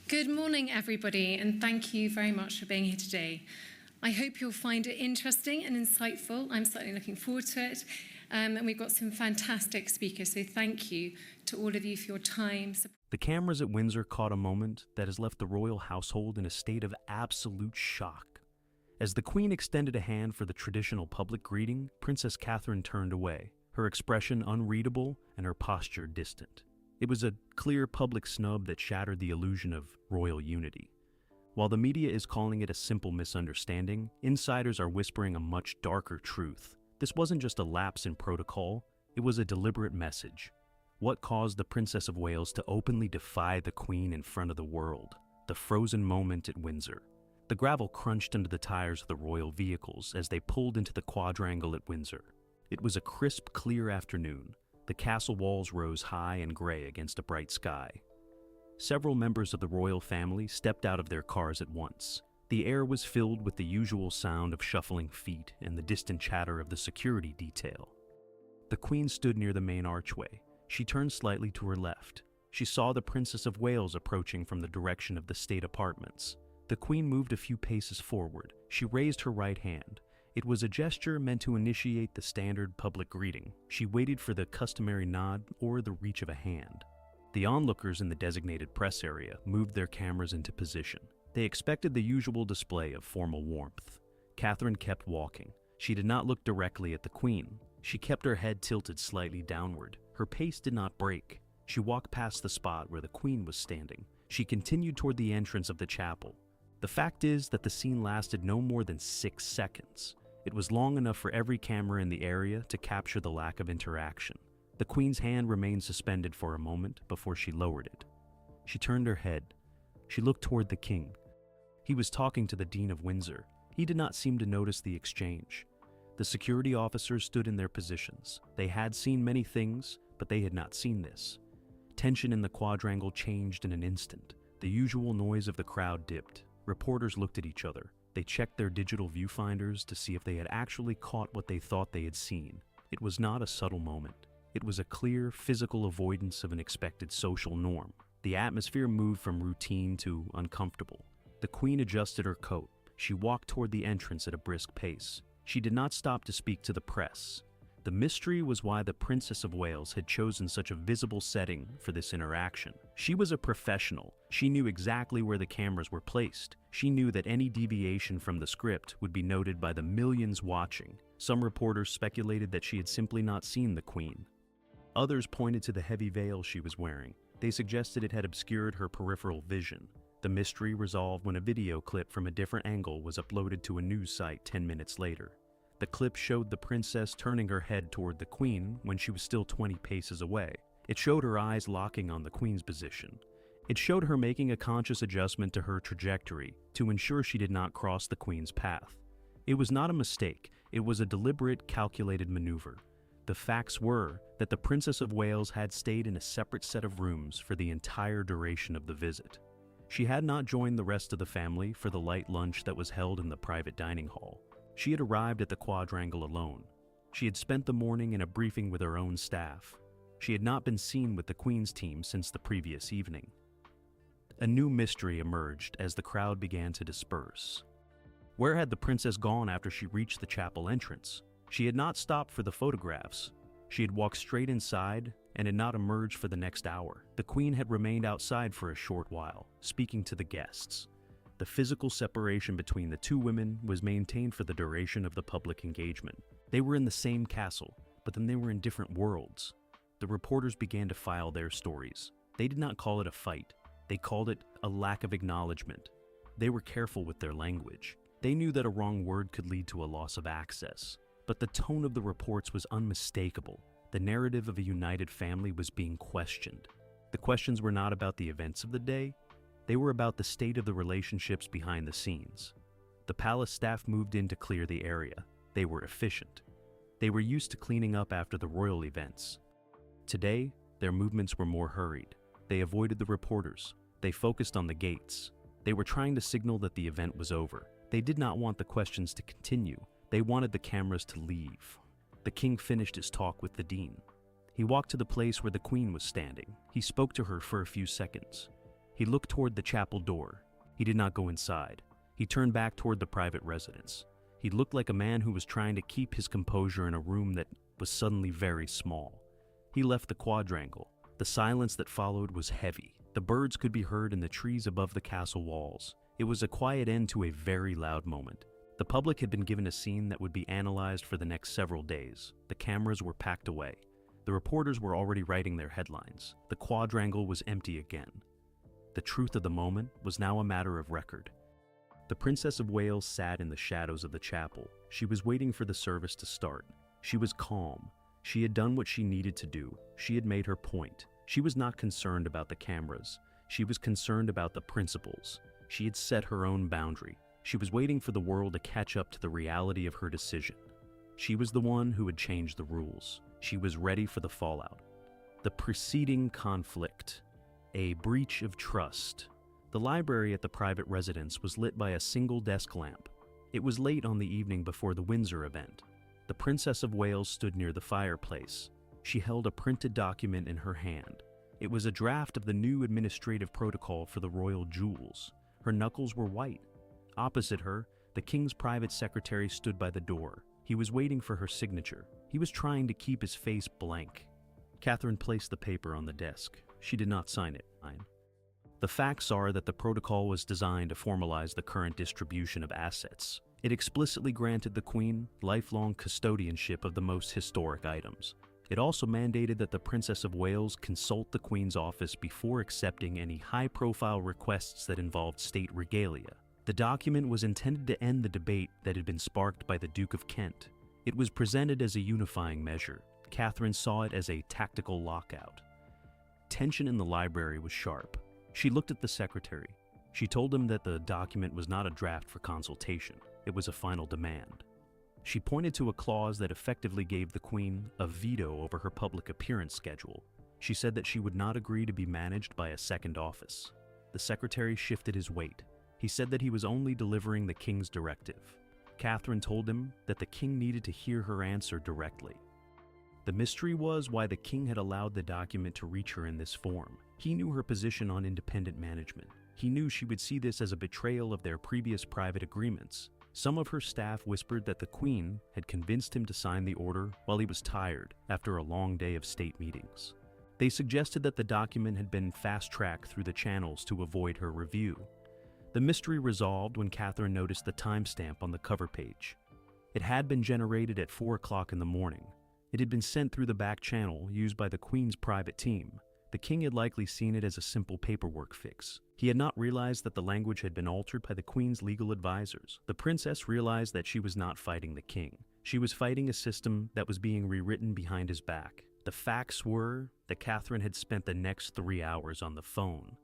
Good morning, everybody, and thank you very much for being here today. I hope you'll find it interesting and insightful. I'm certainly looking forward to it. And we've got some fantastic speakers, so thank you to all of you for your time. The cameras at Windsor caught a moment that has left the royal household in a state of absolute shock. As the Queen extended a hand for the traditional public greeting, Princess Catherine turned away, her expression unreadable and her posture distant. It was a clear public snub that shattered the illusion of royal unity. While the media is calling it a simple misunderstanding, insiders are whispering a much darker truth. This wasn't just a lapse in protocol, it was a deliberate message. What caused the Princess of Wales to openly defy the Queen in front of the world? The frozen moment at Windsor. The gravel crunched under the tires of the royal vehicles as they pulled into the quadrangle at Windsor. It was a crisp, clear afternoon. The castle walls rose high and gray against a bright sky. Several members of the royal family stepped out of their cars at once. The air was filled with the usual sound of shuffling feet and the distant chatter of the security detail. The Queen stood near the main archway. She turned slightly to her left. She saw the Princess of Wales approaching from the direction of the state apartments. The Queen moved a few paces forward. She raised her right hand. It was a gesture meant to initiate the standard public greeting. She waited for the customary nod or the reach of a hand. The onlookers in the designated press area moved their cameras into position. They expected the usual display of formal warmth. Catherine kept walking. She did not look directly at the Queen. She kept her head tilted slightly downward. Her pace did not break. She walked past the spot where the Queen was standing. She continued toward the entrance of the chapel. The fact is that the scene lasted no more than 6 seconds. It was long enough for every camera in the area to capture the lack of interaction. The Queen's hand remained suspended for a moment before she lowered it. She turned her head. She looked toward the King. He was talking to the Dean of Windsor. He did not seem to notice the exchange. The security officers stood in their positions. They had seen many things, but they had not seen this. Tension in the quadrangle changed in an instant. The usual noise of the crowd dipped. Reporters looked at each other. They checked their digital viewfinders to see if they had actually caught what they thought they had seen. It was not a subtle moment. It was a clear, physical avoidance of an expected social norm. The atmosphere moved from routine to uncomfortable. The Queen adjusted her coat. She walked toward the entrance at a brisk pace. She did not stop to speak to the press. The mystery was why the Princess of Wales had chosen such a visible setting for this interaction. She was a professional. She knew exactly where the cameras were placed. She knew that any deviation from the script would be noted by the millions watching. Some reporters speculated that she had simply not seen the Queen. Others pointed to the heavy veil she was wearing. They suggested it had obscured her peripheral vision. The mystery resolved when a video clip from a different angle was uploaded to a news site 10 minutes later. The clip showed the princess turning her head toward the Queen when she was still 20 paces away. It showed her eyes locking on the Queen's position. It showed her making a conscious adjustment to her trajectory to ensure she did not cross the Queen's path. It was not a mistake. It was a deliberate, calculated maneuver. The facts were that the Princess of Wales had stayed in a separate set of rooms for the entire duration of the visit. She had not joined the rest of the family for the light lunch that was held in the private dining hall. She had arrived at the quadrangle alone. She had spent the morning in a briefing with her own staff. She had not been seen with the Queen's team since the previous evening. A new mystery emerged as the crowd began to disperse. Where had the princess gone after she reached the chapel entrance? She had not stopped for the photographs. She had walked straight inside and had not emerged for the next hour. The Queen had remained outside for a short while, speaking to the guests. The physical separation between the two women was maintained for the duration of the public engagement. They were in the same castle, but then they were in different worlds. The reporters began to file their stories. They did not call it a fight. They called it a lack of acknowledgement. They were careful with their language. They knew that a wrong word could lead to a loss of access. But the tone of the reports was unmistakable. The narrative of a united family was being questioned. The questions were not about the events of the day. They were about the state of the relationships behind the scenes. The palace staff moved in to clear the area. They were efficient. They were used to cleaning up after the royal events. Today, their movements were more hurried. They avoided the reporters. They focused on the gates. They were trying to signal that the event was over. They did not want the questions to continue. They wanted the cameras to leave. The King finished his talk with the Dean. He walked to the place where the Queen was standing. He spoke to her for a few seconds. He looked toward the chapel door. He did not go inside. He turned back toward the private residence. He looked like a man who was trying to keep his composure in a room that was suddenly very small. He left the quadrangle. The silence that followed was heavy. The birds could be heard in the trees above the castle walls. It was a quiet end to a very loud moment. The public had been given a scene that would be analyzed for the next several days. The cameras were packed away. The reporters were already writing their headlines. The quadrangle was empty again. The truth of the moment was now a matter of record. The Princess of Wales sat in the shadows of the chapel. She was waiting for the service to start. She was calm. She had done what she needed to do. She had made her point. She was not concerned about the cameras. She was concerned about the principles. She had set her own boundary. She was waiting for the world to catch up to the reality of her decision. She was the one who had changed the rules. She was ready for the fallout. The preceding conflict. A breach of trust. The library at the private residence was lit by a single desk lamp. It was late on the evening before the Windsor event. The Princess of Wales stood near the fireplace. She held a printed document in her hand. It was a draft of the new administrative protocol for the royal jewels. Her knuckles were white. Opposite her, the king's private secretary stood by the door. He was waiting for her signature. He was trying to keep his face blank. Catherine placed the paper on the desk. She did not sign it. The facts are that the protocol was designed to formalize the current distribution of assets. It explicitly granted the Queen lifelong custodianship of the most historic items. It also mandated that the Princess of Wales consult the Queen's office before accepting any high-profile requests that involved state regalia. The document was intended to end the debate that had been sparked by the Duke of Kent. It was presented as a unifying measure. Catherine saw it as a tactical lockout. Tension in the library was sharp. She looked at the secretary. She told him that the document was not a draft for consultation. It was a final demand. She pointed to a clause that effectively gave the Queen a veto over her public appearance schedule. She said that she would not agree to be managed by a second office. The secretary shifted his weight. He said that he was only delivering the king's directive. Catherine told him that the king needed to hear her answer directly. The mystery was why the king had allowed the document to reach her in this form. He knew her position on independent management. He knew she would see this as a betrayal of their previous private agreements. Some of her staff whispered that the Queen had convinced him to sign the order while he was tired after a long day of state meetings. They suggested that the document had been fast-tracked through the channels to avoid her review. The mystery resolved when Catherine noticed the timestamp on the cover page. It had been generated at 4 o'clock in the morning. It had been sent through the back channel used by the Queen's private team. The king had likely seen it as a simple paperwork fix. He had not realized that the language had been altered by the Queen's legal advisors. The princess realized that she was not fighting the king. She was fighting a system that was being rewritten behind his back. The facts were that Catherine had spent the next 3 hours on the phone.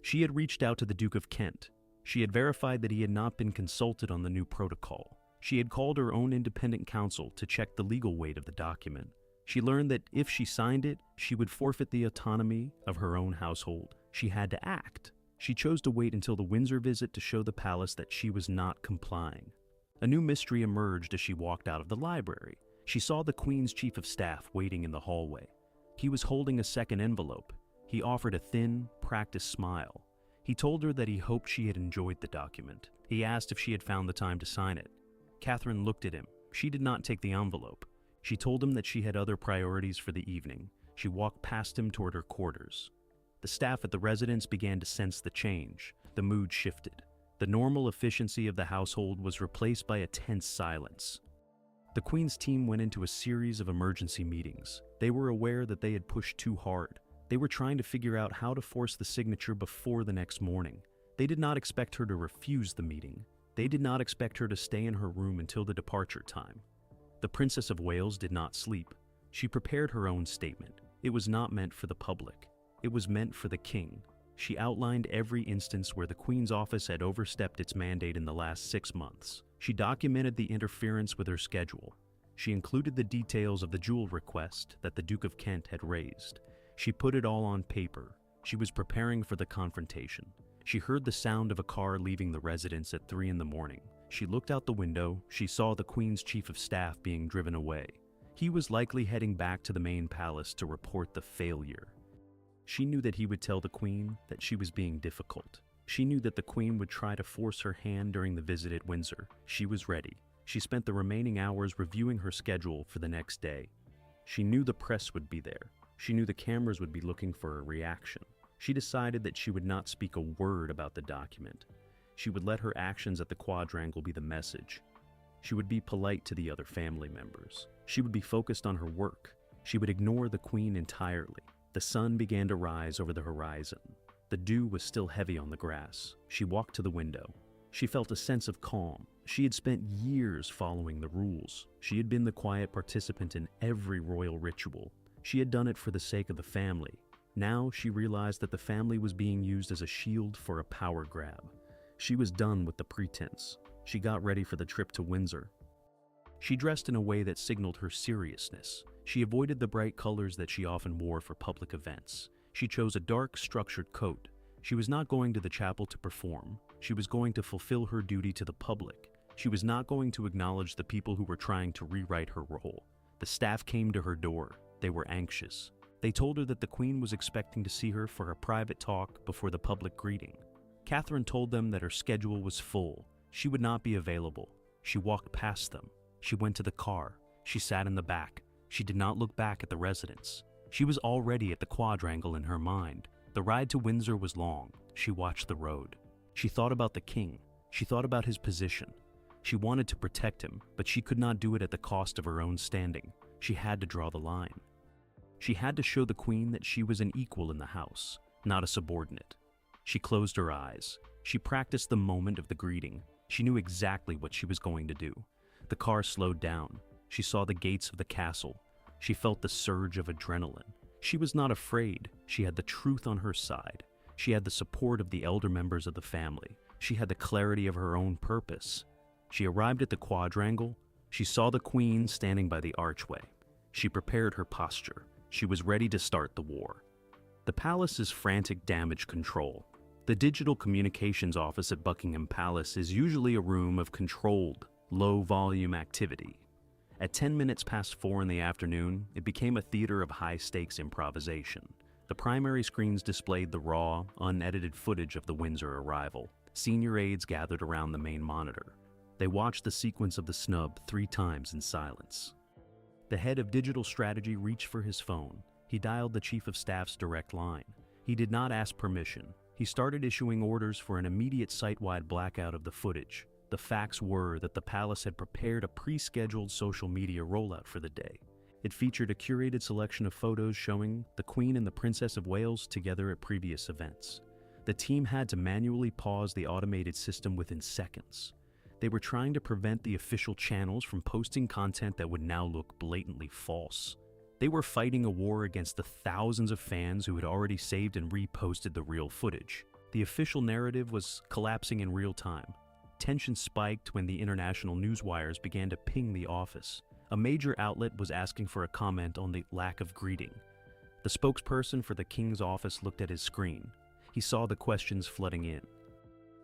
She had reached out to the Duke of Kent. She had verified that he had not been consulted on the new protocol. She had called her own independent counsel to check the legal weight of the document. She learned that if she signed it, she would forfeit the autonomy of her own household. She had to act. She chose to wait until the Windsor visit to show the palace that she was not complying. A new mystery emerged as she walked out of the library. She saw the Queen's chief of staff waiting in the hallway. He was holding a second envelope. He offered a thin, practiced smile. He told her that he hoped she had enjoyed the document. He asked if she had found the time to sign it. Catherine looked at him. She did not take the envelope. She told him that she had other priorities for the evening. She walked past him toward her quarters. The staff at the residence began to sense the change. The mood shifted. The normal efficiency of the household was replaced by a tense silence. The Queen's team went into a series of emergency meetings. They were aware that they had pushed too hard. They were trying to figure out how to force the signature before the next morning. They did not expect her to refuse the meeting. They did not expect her to stay in her room until the departure time. The Princess of Wales did not sleep. She prepared her own statement. It was not meant for the public. It was meant for the king. She outlined every instance where the Queen's office had overstepped its mandate in the last 6 months. She documented the interference with her schedule. She included the details of the jewel request that the Duke of Kent had raised. She put it all on paper. She was preparing for the confrontation. She heard the sound of a car leaving the residence at 3 in the morning. She looked out the window. She saw the Queen's chief of staff being driven away. He was likely heading back to the main palace to report the failure. She knew that he would tell the Queen that she was being difficult. She knew that the Queen would try to force her hand during the visit at Windsor. She was ready. She spent the remaining hours reviewing her schedule for the next day. She knew the press would be there. She knew the cameras would be looking for a reaction. She decided that she would not speak a word about the document. She would let her actions at the quadrangle be the message. She would be polite to the other family members. She would be focused on her work. She would ignore the Queen entirely. The sun began to rise over the horizon. The dew was still heavy on the grass. She walked to the window. She felt a sense of calm. She had spent years following the rules. She had been the quiet participant in every royal ritual. She had done it for the sake of the family. Now she realized that the family was being used as a shield for a power grab. She was done with the pretense. She got ready for the trip to Windsor. She dressed in a way that signaled her seriousness. She avoided the bright colors that she often wore for public events. She chose a dark, structured coat. She was not going to the chapel to perform. She was going to fulfill her duty to the public. She was not going to acknowledge the people who were trying to rewrite her role. The staff came to her door. They were anxious. They told her that the Queen was expecting to see her for a private talk before the public greeting. Catherine told them that her schedule was full. She would not be available. She walked past them. She went to the car. She sat in the back. She did not look back at the residence. She was already at the quadrangle in her mind. The ride to Windsor was long. She watched the road. She thought about the king. She thought about his position. She wanted to protect him, but she could not do it at the cost of her own standing. She had to draw the line. She had to show the Queen that she was an equal in the house, not a subordinate. She closed her eyes. She practiced the moment of the greeting. She knew exactly what she was going to do. The car slowed down. She saw the gates of the castle. She felt the surge of adrenaline. She was not afraid. She had the truth on her side. She had the support of the elder members of the family. She had the clarity of her own purpose. She arrived at the quadrangle. She saw the Queen standing by the archway. She prepared her posture. She was ready to start the war. The palace is frantic damage control. The digital communications office at Buckingham Palace is usually a room of controlled, low-volume activity. At 10 minutes past 4 in the afternoon, it became a theater of high-stakes improvisation. The primary screens displayed the raw, unedited footage of the Windsor arrival. Senior aides gathered around the main monitor. They watched the sequence of the snub 3 times in silence. The head of digital strategy reached for his phone. He dialed the chief of staff's direct line. He did not ask permission. He started issuing orders for an immediate site-wide blackout of the footage. The facts were that the palace had prepared a pre-scheduled social media rollout for the day. It featured a curated selection of photos showing the Queen and the Princess of Wales together at previous events. The team had to manually pause the automated system within seconds. They were trying to prevent the official channels from posting content that would now look blatantly false. They were fighting a war against the thousands of fans who had already saved and reposted the real footage. The official narrative was collapsing in real time. Tension spiked when the international news wires began to ping the office. A major outlet was asking for a comment on the lack of greeting. The spokesperson for the King's office looked at his screen. He saw the questions flooding in.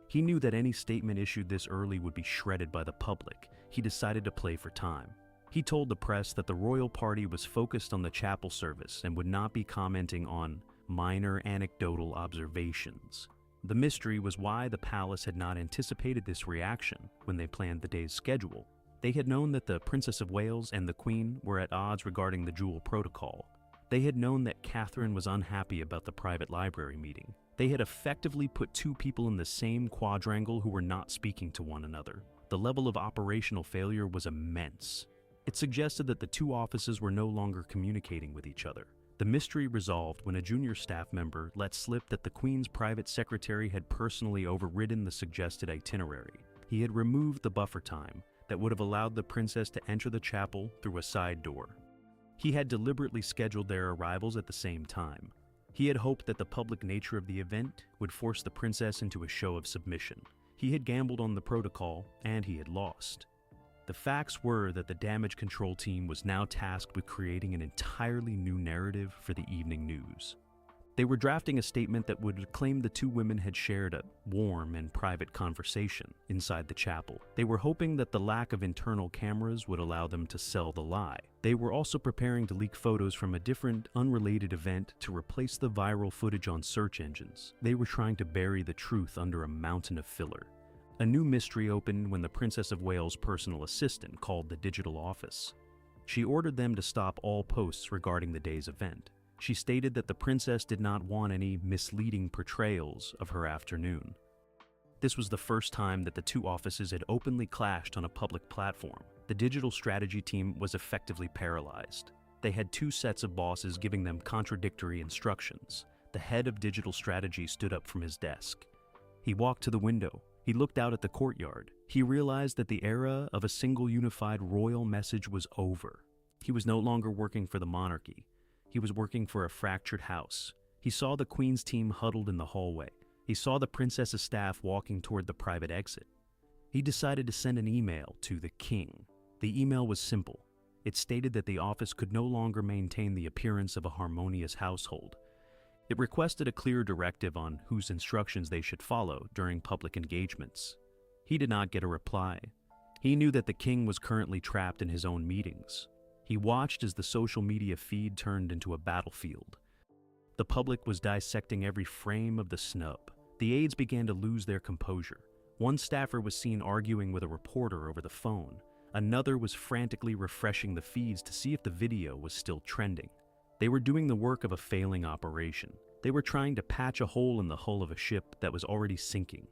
He knew that any statement issued this early would be shredded by the public. He decided to play for time. He told the press that the royal party was focused on the chapel service and would not be commenting on minor anecdotal observations. The mystery was why the palace had not anticipated this reaction when they planned the day's schedule. They had known that the Princess of Wales and the Queen were at odds regarding the jewel protocol. They had known that Catherine was unhappy about the private library meeting. They had effectively put 2 people in the same quadrangle who were not speaking to one another. The level of operational failure was immense. It suggested that the 2 offices were no longer communicating with each other. The mystery resolved when a junior staff member let slip that the Queen's private secretary had personally overridden the suggested itinerary. He had removed the buffer time that would have allowed the princess to enter the chapel through a side door. He had deliberately scheduled their arrivals at the same time. He had hoped that the public nature of the event would force the princess into a show of submission. He had gambled on the protocol, and he had lost. The facts were that the damage control team was now tasked with creating an entirely new narrative for the evening news. They were drafting a statement that would claim the two women had shared a warm and private conversation inside the chapel. They were hoping that the lack of internal cameras would allow them to sell the lie. They were also preparing to leak photos from a different, unrelated event to replace the viral footage on search engines. They were trying to bury the truth under a mountain of filler. A new mystery opened when the Princess of Wales' personal assistant called the digital office. She ordered them to stop all posts regarding the day's event. She stated that the princess did not want any misleading portrayals of her afternoon. This was the first time that the two offices had openly clashed on a public platform. The digital strategy team was effectively paralyzed. They had two sets of bosses giving them contradictory instructions. The head of digital strategy stood up from his desk. He walked to the window. He looked out at the courtyard. He realized that the era of a single unified royal message was over. He was no longer working for the monarchy. He was working for a fractured house. He saw the Queen's team huddled in the hallway. He saw the princess's staff walking toward the private exit. He decided to send an email to the king. The email was simple. It stated that the office could no longer maintain the appearance of a harmonious household. It requested a clear directive on whose instructions they should follow during public engagements. He did not get a reply. He knew that the king was currently trapped in his own meetings. He watched as the social media feed turned into a battlefield. The public was dissecting every frame of the snub. The aides began to lose their composure. One staffer was seen arguing with a reporter over the phone. Another was frantically refreshing the feeds to see if the video was still trending. They were doing the work of a failing operation. They were trying to patch a hole in the hull of a ship that was already sinking.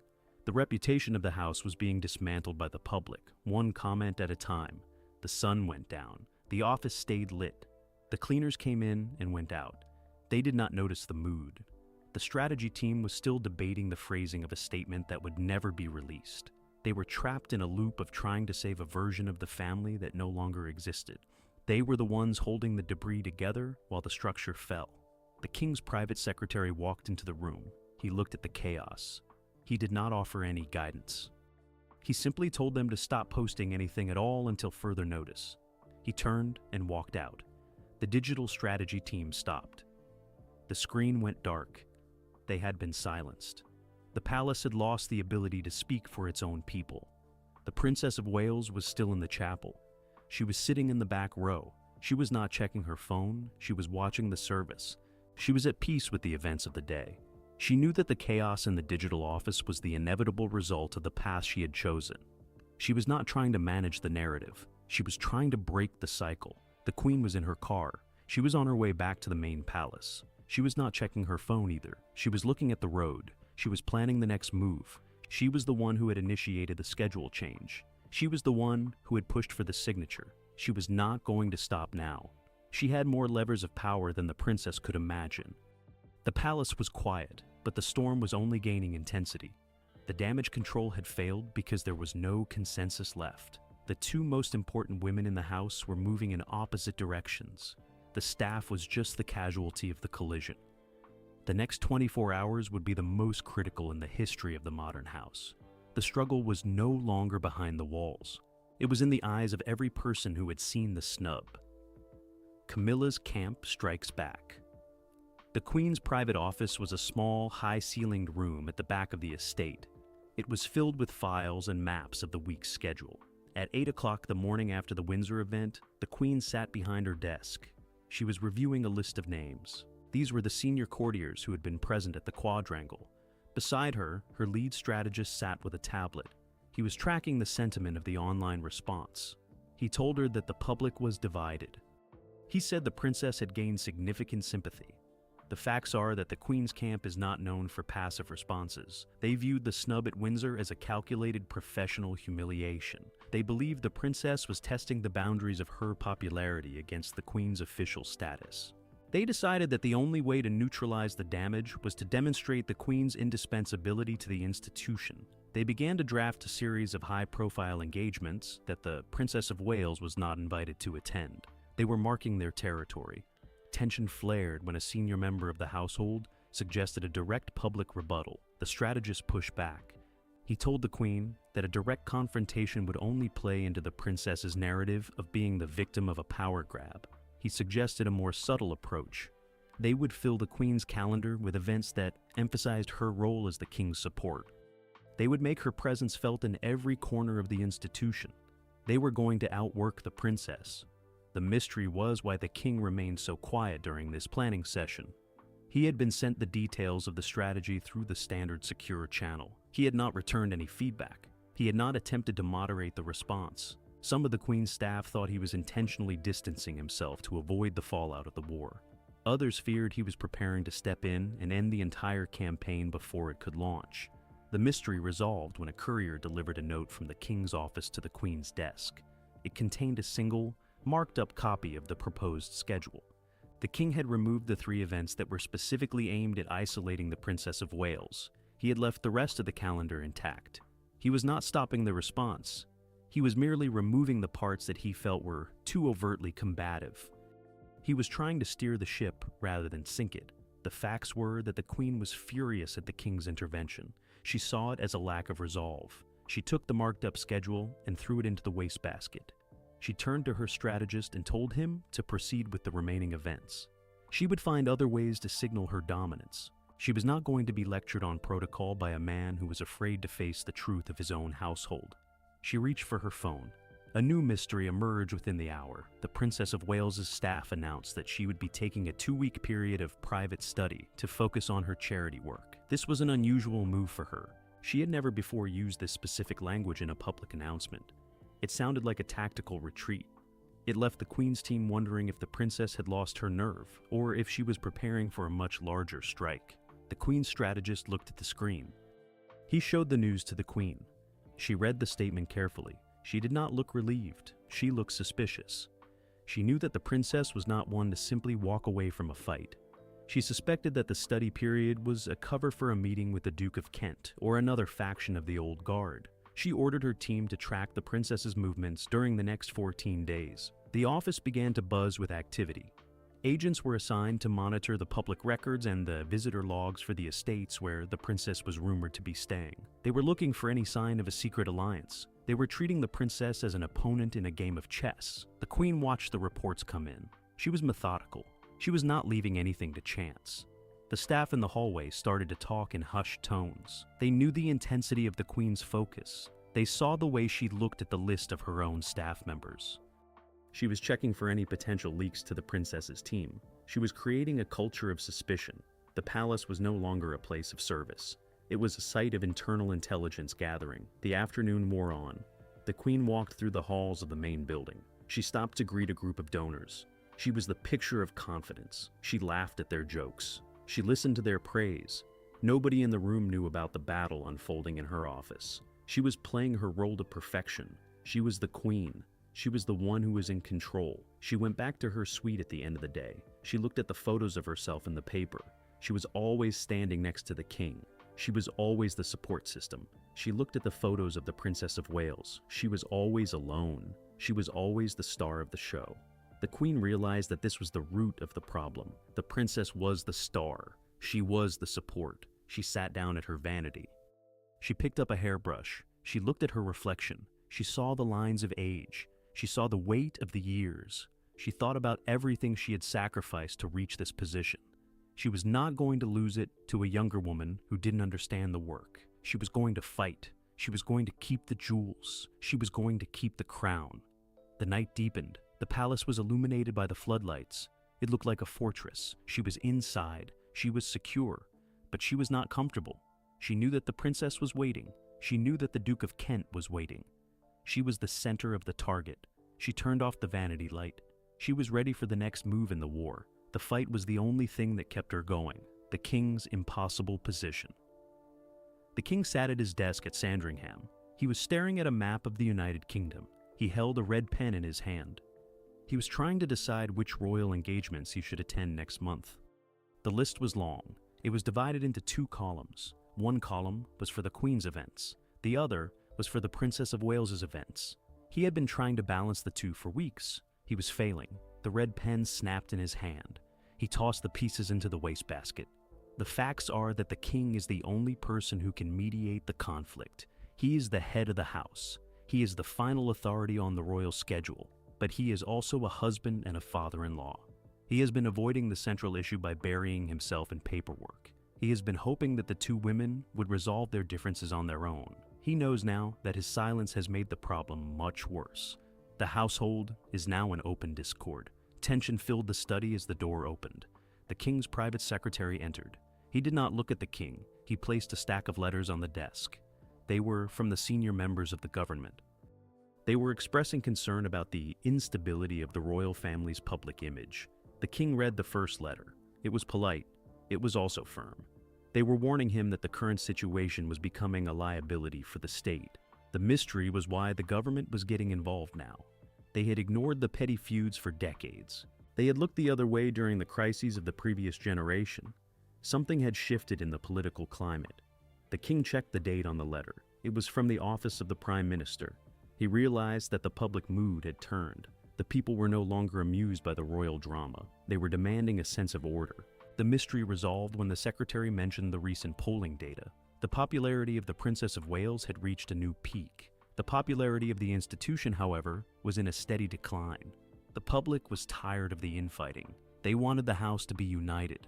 The reputation of the house was being dismantled by the public, one comment at a time. The sun went down. The office stayed lit. The cleaners came in and went out. They did not notice the mood. The strategy team was still debating the phrasing of a statement that would never be released. They were trapped in a loop of trying to save a version of the family that no longer existed. They were the ones holding the debris together while the structure fell. The king's private secretary walked into the room. He looked at the chaos. He did not offer any guidance. He simply told them to stop posting anything at all until further notice. He turned and walked out. The digital strategy team stopped. The screen went dark. They had been silenced. The palace had lost the ability to speak for its own people. The Princess of Wales was still in the chapel. She was sitting in the back row. She was not checking her phone. She was watching the service. She was at peace with the events of the day. She knew that the chaos in the digital office was the inevitable result of the path she had chosen. She was not trying to manage the narrative. She was trying to break the cycle. The Queen was in her car. She was on her way back to the main palace. She was not checking her phone either. She was looking at the road. She was planning the next move. She was the one who had initiated the schedule change. She was the one who had pushed for the signature. She was not going to stop now. She had more levers of power than the princess could imagine. The palace was quiet, but the storm was only gaining intensity. The damage control had failed because there was no consensus left. The two most important women in the house were moving in opposite directions. The staff was just the casualty of the collision. The next 24 hours would be the most critical in the history of the modern house. The struggle was no longer behind the walls. It was in the eyes of every person who had seen the snub. Camilla's camp strikes back. The Queen's private office was a small, high-ceilinged room at the back of the estate. It was filled with files and maps of the week's schedule. At 8 o'clock the morning after the Windsor event, the Queen sat behind her desk. She was reviewing a list of names. These were the senior courtiers who had been present at the quadrangle. Beside her, her lead strategist sat with a tablet. He was tracking the sentiment of the online response. He told her that the public was divided. He said the princess had gained significant sympathy. The facts are that the Queen's camp is not known for passive responses. They viewed the snub at Windsor as a calculated professional humiliation. They believed the princess was testing the boundaries of her popularity against the Queen's official status. They decided that the only way to neutralize the damage was to demonstrate the Queen's indispensability to the institution. They began to draft a series of high-profile engagements that the Princess of Wales was not invited to attend. They were marking their territory. Tension flared when a senior member of the household suggested a direct public rebuttal. The strategist pushed back. He told the Queen that a direct confrontation would only play into the princess's narrative of being the victim of a power grab. He suggested a more subtle approach. They would fill the Queen's calendar with events that emphasized her role as the King's support. They would make her presence felt in every corner of the institution. They were going to outwork the princess. The mystery was why the King remained so quiet during this planning session. He had been sent the details of the strategy through the standard secure channel. He had not returned any feedback. He had not attempted to moderate the response. Some of the Queen's staff thought he was intentionally distancing himself to avoid the fallout of the war. Others feared he was preparing to step in and end the entire campaign before it could launch. The mystery resolved when a courier delivered a note from the King's office to the Queen's desk. It contained a single, marked-up copy of the proposed schedule. The King had removed the 3 events that were specifically aimed at isolating the Princess of Wales. He had left the rest of the calendar intact. He was not stopping the response. He was merely removing the parts that he felt were too overtly combative. He was trying to steer the ship rather than sink it. The facts were that the Queen was furious at the King's intervention. She saw it as a lack of resolve. She took the marked-up schedule and threw it into the wastebasket. She turned to her strategist and told him to proceed with the remaining events. She would find other ways to signal her dominance. She was not going to be lectured on protocol by a man who was afraid to face the truth of his own household. She reached for her phone. A new mystery emerged within the hour. The Princess of Wales's staff announced that she would be taking a 2-week period of private study to focus on her charity work. This was an unusual move for her. She had never before used this specific language in a public announcement. It sounded like a tactical retreat. It left the Queen's team wondering if the princess had lost her nerve, or if she was preparing for a much larger strike. The Queen's strategist looked at the screen. He showed the news to the Queen. She read the statement carefully. She did not look relieved. She looked suspicious. She knew that the princess was not one to simply walk away from a fight. She suspected that the study period was a cover for a meeting with the Duke of Kent or another faction of the Old Guard. She ordered her team to track the princess's movements during the next 14 days. The office began to buzz with activity. Agents were assigned to monitor the public records and the visitor logs for the estates where the princess was rumored to be staying. They were looking for any sign of a secret alliance. They were treating the princess as an opponent in a game of chess. The Queen watched the reports come in. She was methodical. She was not leaving anything to chance. The staff in the hallway started to talk in hushed tones. They knew the intensity of the Queen's focus. They saw the way she looked at the list of her own staff members. She was checking for any potential leaks to the princess's team. She was creating a culture of suspicion. The palace was no longer a place of service. It was a site of internal intelligence gathering. The afternoon wore on. The Queen walked through the halls of the main building. She stopped to greet a group of donors. She was the picture of confidence. She laughed at their jokes. She listened to their praise. Nobody in the room knew about the battle unfolding in her office. She was playing her role to perfection. She was the Queen. She was the one who was in control. She went back to her suite at the end of the day. She looked at the photos of herself in the paper. She was always standing next to the King. She was always the support system. She looked at the photos of the Princess of Wales. She was always alone. She was always the star of the show. The Queen realized that this was the root of the problem. The princess was the star. She was the support. She sat down at her vanity. She picked up a hairbrush. She looked at her reflection. She saw the lines of age. She saw the weight of the years. She thought about everything she had sacrificed to reach this position. She was not going to lose it to a younger woman who didn't understand the work. She was going to fight. She was going to keep the jewels. She was going to keep the crown. The night deepened. The palace was illuminated by the floodlights. It looked like a fortress. She was inside. She was secure. But she was not comfortable. She knew that the princess was waiting. She knew that the Duke of Kent was waiting. She was the center of the target. She turned off the vanity light. She was ready for the next move in the war. The fight was the only thing that kept her going. The King's impossible position. The King sat at his desk at Sandringham. He was staring at a map of the United Kingdom. He held a red pen in his hand. He was trying to decide which royal engagements he should attend next month. The list was long. It was divided into 2 columns. One column was for the Queen's events. The other was for the Princess of Wales's events. He had been trying to balance the 2 for weeks. He was failing. The red pen snapped in his hand. He tossed the pieces into the wastebasket. The facts are that the King is the only person who can mediate the conflict. He is the head of the house. He is the final authority on the royal schedule, but he is also a husband and a father-in-law. He has been avoiding the central issue by burying himself in paperwork. He has been hoping that the two women would resolve their differences on their own. He knows now that his silence has made the problem much worse. The household is now in open discord. Tension filled the study as the door opened. The king's private secretary entered. He did not look at the king. He placed a stack of letters on the desk. They were from the senior members of the government. They were expressing concern about the instability of the royal family's public image. The king read the first letter. It was polite. It was also firm. They were warning him that the current situation was becoming a liability for the state. The mystery was why the government was getting involved now. They had ignored the petty feuds for decades. They had looked the other way during the crises of the previous generation. Something had shifted in the political climate. The king checked the date on the letter. It was from the office of the prime minister. He realized that the public mood had turned. The people were no longer amused by the royal drama. They were demanding a sense of order. The mystery resolved when the secretary mentioned the recent polling data. The popularity of the Princess of Wales had reached a new peak. The popularity of the institution, however, was in a steady decline. The public was tired of the infighting. They wanted the house to be united.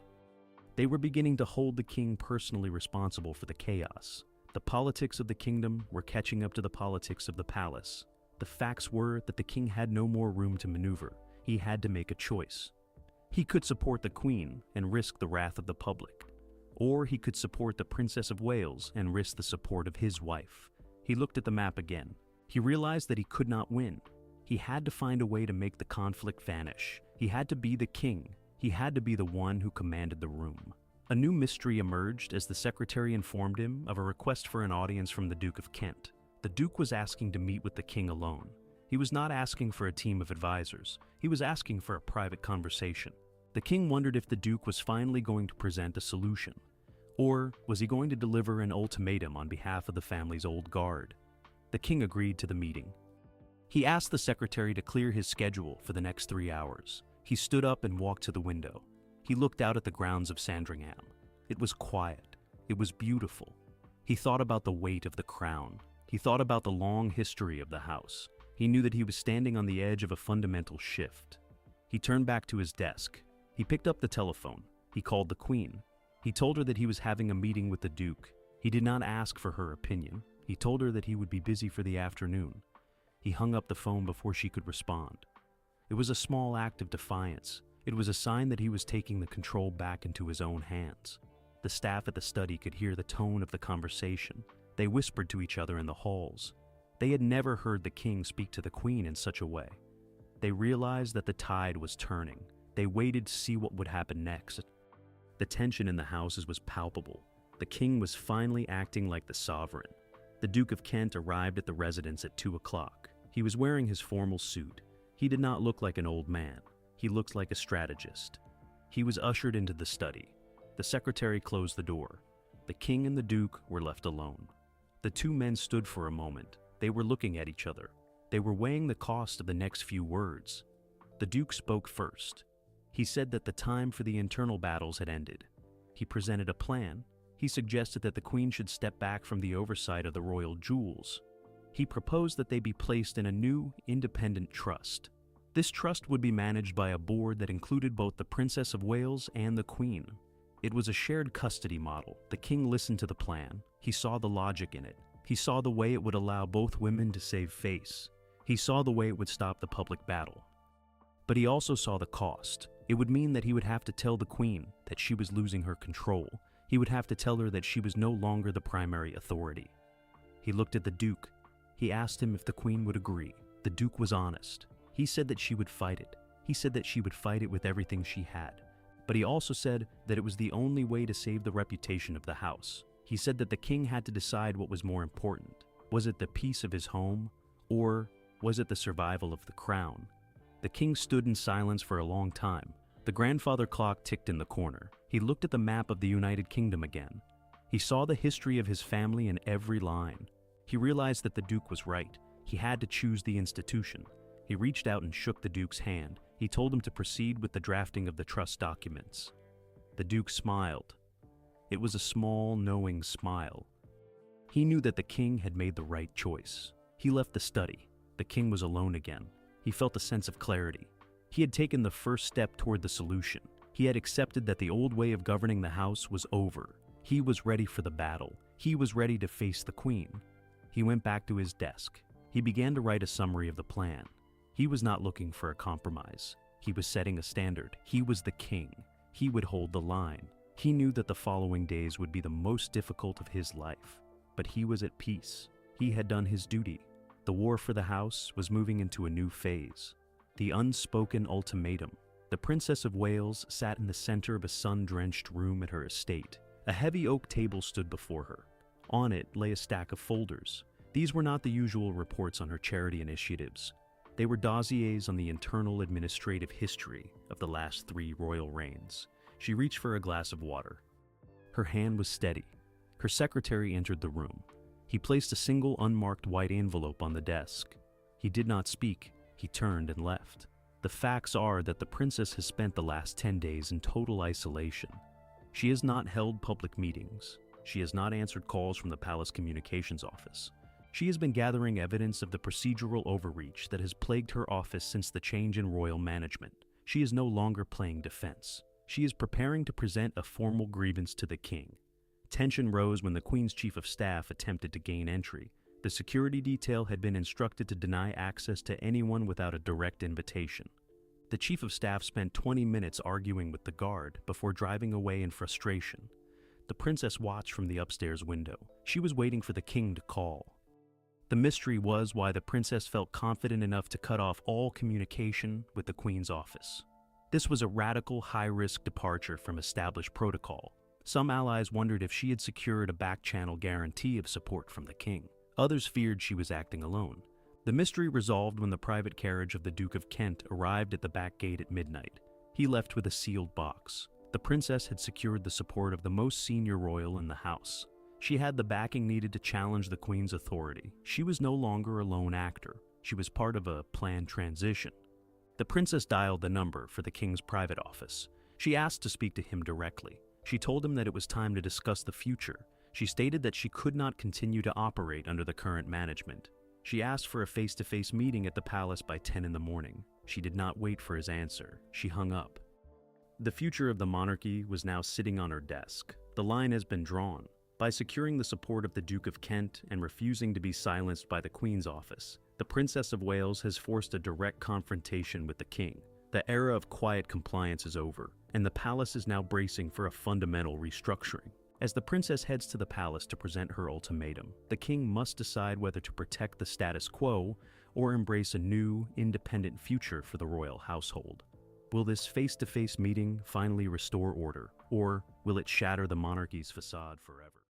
They were beginning to hold the king personally responsible for the chaos. The politics of the kingdom were catching up to the politics of the palace. The facts were that the king had no more room to maneuver. He had to make a choice. He could support the Queen and risk the wrath of the public. Or he could support the Princess of Wales and risk the support of his wife. He looked at the map again. He realized that he could not win. He had to find a way to make the conflict vanish. He had to be the king. He had to be the one who commanded the room. A new mystery emerged as the secretary informed him of a request for an audience from the Duke of Kent. The Duke was asking to meet with the king alone. He was not asking for a team of advisors. He was asking for a private conversation. The king wondered if the Duke was finally going to present a solution. Or was he going to deliver an ultimatum on behalf of the family's old guard? The king agreed to the meeting. He asked the secretary to clear his schedule for the next 3 hours. He stood up and walked to the window. He looked out at the grounds of Sandringham. It was quiet. It was beautiful. He thought about the weight of the crown. He thought about the long history of the house. He knew that he was standing on the edge of a fundamental shift. He turned back to his desk. He picked up the telephone. He called the Queen. He told her that he was having a meeting with the Duke. He did not ask for her opinion. He told her that he would be busy for the afternoon. He hung up the phone before she could respond. It was a small act of defiance. It was a sign that he was taking the control back into his own hands. The staff at the study could hear the tone of the conversation. They whispered to each other in the halls. They had never heard the king speak to the Queen in such a way. They realized that the tide was turning. They waited to see what would happen next. The tension in the houses was palpable. The king was finally acting like the sovereign. The Duke of Kent arrived at the residence at 2 o'clock. He was wearing his formal suit. He did not look like an old man. He looked like a strategist. He was ushered into the study. The secretary closed the door. The king and the Duke were left alone. The two men stood for a moment. They were looking at each other. They were weighing the cost of the next few words. The Duke spoke first. He said that the time for the internal battles had ended. He presented a plan. He suggested that the Queen should step back from the oversight of the royal jewels. He proposed that they be placed in a new, independent trust. This trust would be managed by a board that included both the Princess of Wales and the Queen. It was a shared custody model. The king listened to the plan. He saw the logic in it. He saw the way it would allow both women to save face. He saw the way it would stop the public battle. But he also saw the cost. It would mean that he would have to tell the Queen that she was losing her control. He would have to tell her that she was no longer the primary authority. He looked at the Duke. He asked him if the Queen would agree. The Duke was honest. He said that she would fight it. He said that she would fight it with everything she had. But he also said that it was the only way to save the reputation of the house. He said that the king had to decide what was more important. Was it the peace of his home, or was it the survival of the crown? The king stood in silence for a long time. The grandfather clock ticked in the corner. He looked at the map of the United Kingdom again. He saw the history of his family in every line. He realized that the Duke was right. He had to choose the institution. He reached out and shook the Duke's hand. He told him to proceed with the drafting of the trust documents. The Duke smiled. It was a small, knowing smile. He knew that the king had made the right choice. He left the study. The king was alone again. He felt a sense of clarity. He had taken the first step toward the solution. He had accepted that the old way of governing the house was over. He was ready for the battle. He was ready to face the queen. He went back to his desk. He began to write a summary of the plan. He was not looking for a compromise. He was setting a standard. He was the king. He would hold the line. He knew that the following days would be the most difficult of his life. But he was at peace. He had done his duty. The war for the house was moving into a new phase. The unspoken ultimatum. The Princess of Wales sat in the center of a sun-drenched room at her estate. A heavy oak table stood before her. On it lay a stack of folders. These were not the usual reports on her charity initiatives. They were dossiers on the internal administrative history of the last 3 royal reigns. She reached for a glass of water. Her hand was steady. Her secretary entered the room. He placed a single unmarked white envelope on the desk. He did not speak. He turned and left. The facts are that the princess has spent the last 10 days in total isolation. She has not held public meetings. She has not answered calls from the palace communications office. She has been gathering evidence of the procedural overreach that has plagued her office since the change in royal management. She is no longer playing defense. She is preparing to present a formal grievance to the king. Tension rose when the Queen's chief of staff attempted to gain entry. The security detail had been instructed to deny access to anyone without a direct invitation. The chief of staff spent 20 minutes arguing with the guard before driving away in frustration. The princess watched from the upstairs window. She was waiting for the king to call. The mystery was why the princess felt confident enough to cut off all communication with the Queen's office. This was a radical, high-risk departure from established protocol. Some allies wondered if she had secured a back-channel guarantee of support from the king. Others feared she was acting alone. The mystery resolved when the private carriage of the Duke of Kent arrived at the back gate at midnight. He left with a sealed box. The princess had secured the support of the most senior royal in the house. She had the backing needed to challenge the Queen's authority. She was no longer a lone actor. She was part of a planned transition. The princess dialed the number for the king's private office. She asked to speak to him directly. She told him that it was time to discuss the future. She stated that she could not continue to operate under the current management. She asked for a face-to-face meeting at the palace by 10 in the morning. She did not wait for his answer. She hung up. The future of the monarchy was now sitting on her desk. The line has been drawn. By securing the support of the Duke of Kent and refusing to be silenced by the Queen's office, the Princess of Wales has forced a direct confrontation with the king. The era of quiet compliance is over, and the palace is now bracing for a fundamental restructuring. As the princess heads to the palace to present her ultimatum, the king must decide whether to protect the status quo or embrace a new, independent future for the royal household. Will this face-to-face meeting finally restore order, or will it shatter the monarchy's facade forever?